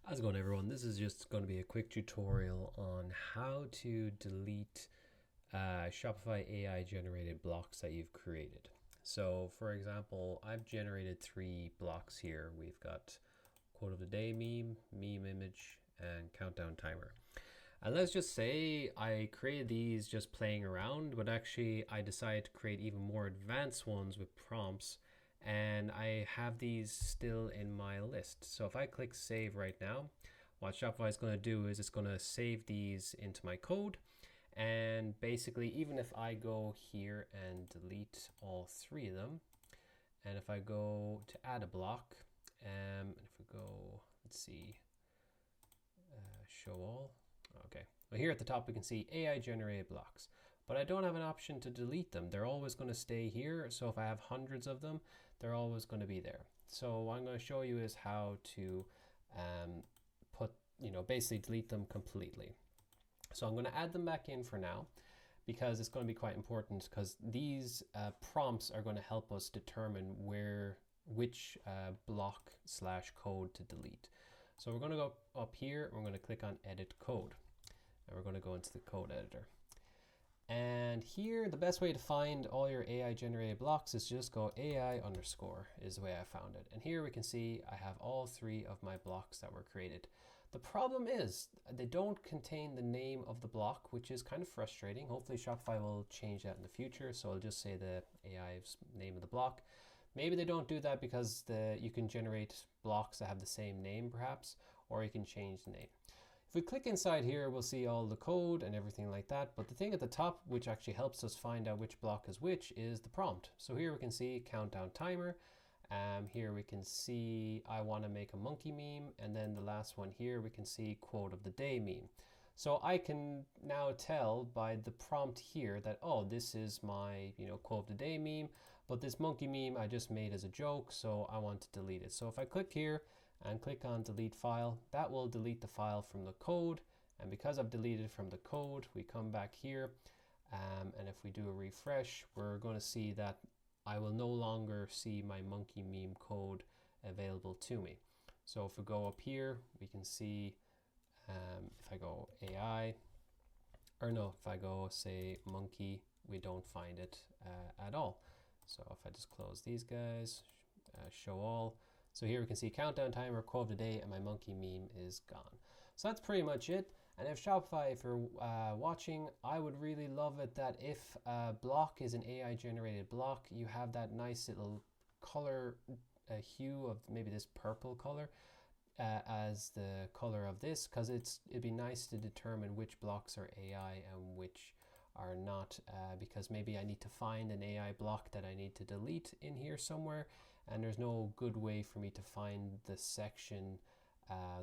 How's it going, everyone? This is just going to be a quick tutorial on how to delete Shopify AI generated blocks that you've created. So for example, I've generated 3 blocks here. We've got quote of the day meme image, and countdown timer. And let's just say I created these just playing around, but actually I decided to create even more advanced ones with prompts, and I have these still in my list. So if I click save right now, what Shopify is going to do is it's going to save these into my code. And basically, even if I go here and delete all 3 of them, and if I go to add a block, and if we go, let's see, show all. Okay, well, here at the top we can see AI generated blocks, but I don't have an option to delete them. They're always going to stay here. So if I have hundreds of them, they're always going to be there. So what I'm going to show you is how to basically delete them completely. So I'm going to add them back in for now, because it's going to be quite important, because these prompts are going to help us determine which block / code to delete. So we're going to go up here, we're going to click on edit code, and we're going to go into the code editor. And here, the best way to find all your AI generated blocks is just go AI underscore is the way I found it. And here we can see I have all 3 of my blocks that were created. The problem is they don't contain the name of the block, which is kind of frustrating. Hopefully Shopify will change that in the future. So I'll just say the AI's name of the block. Maybe they don't do that because you can generate blocks that have the same name perhaps, or you can change the name. If we click inside here, we'll see all the code and everything like that. But the thing at the top, which actually helps us find out which block is which, is the prompt. So here we can see countdown timer. Here we can see I want to make a monkey meme. And then the last one here, we can see quote of the day meme. So I can now tell by the prompt here that, oh, this is my quote of the day meme, but this monkey meme I just made as a joke, so I want to delete it. So if I click here and click on delete file, that will delete the file from the code. And because I've deleted from the code, we come back here, and if we do a refresh, we're going to see that I will no longer see my monkey meme code available to me. So if we go up here, we can see if I go AI, or no, if I go say monkey, we don't find it at all. So if I just close these guys, show all. So here we can see countdown timer, quote of the day, and my monkey meme is gone. So that's pretty much it. And if Shopify, if you're watching, I would really love it that if a block is an AI generated block, you have that nice little color hue of maybe this purple color as the color of this, because it'd be nice to determine which blocks are AI and which are not, because maybe I need to find an AI block that I need to delete in here somewhere, and there's no good way for me to find the section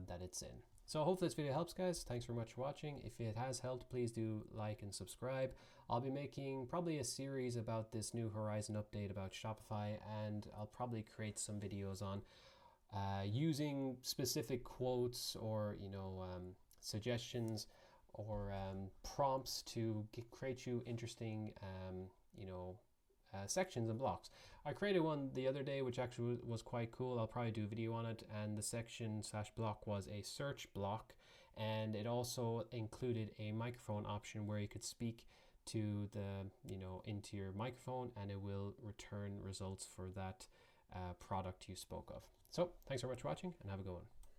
that it's in. So hopefully this video helps, guys. Thanks very much for watching. If it has helped, please do like and subscribe. I'll be making probably a series about this new Horizon update about Shopify, and I'll probably create some videos on using specific quotes or suggestions or prompts to create you interesting sections and blocks. I created one the other day which actually was quite cool. I'll probably do a video on it, and the section / block was a search block, and it also included a microphone option where you could speak to the into your microphone, and it will return results for that product you spoke of. So thanks so much for watching, and have a good one.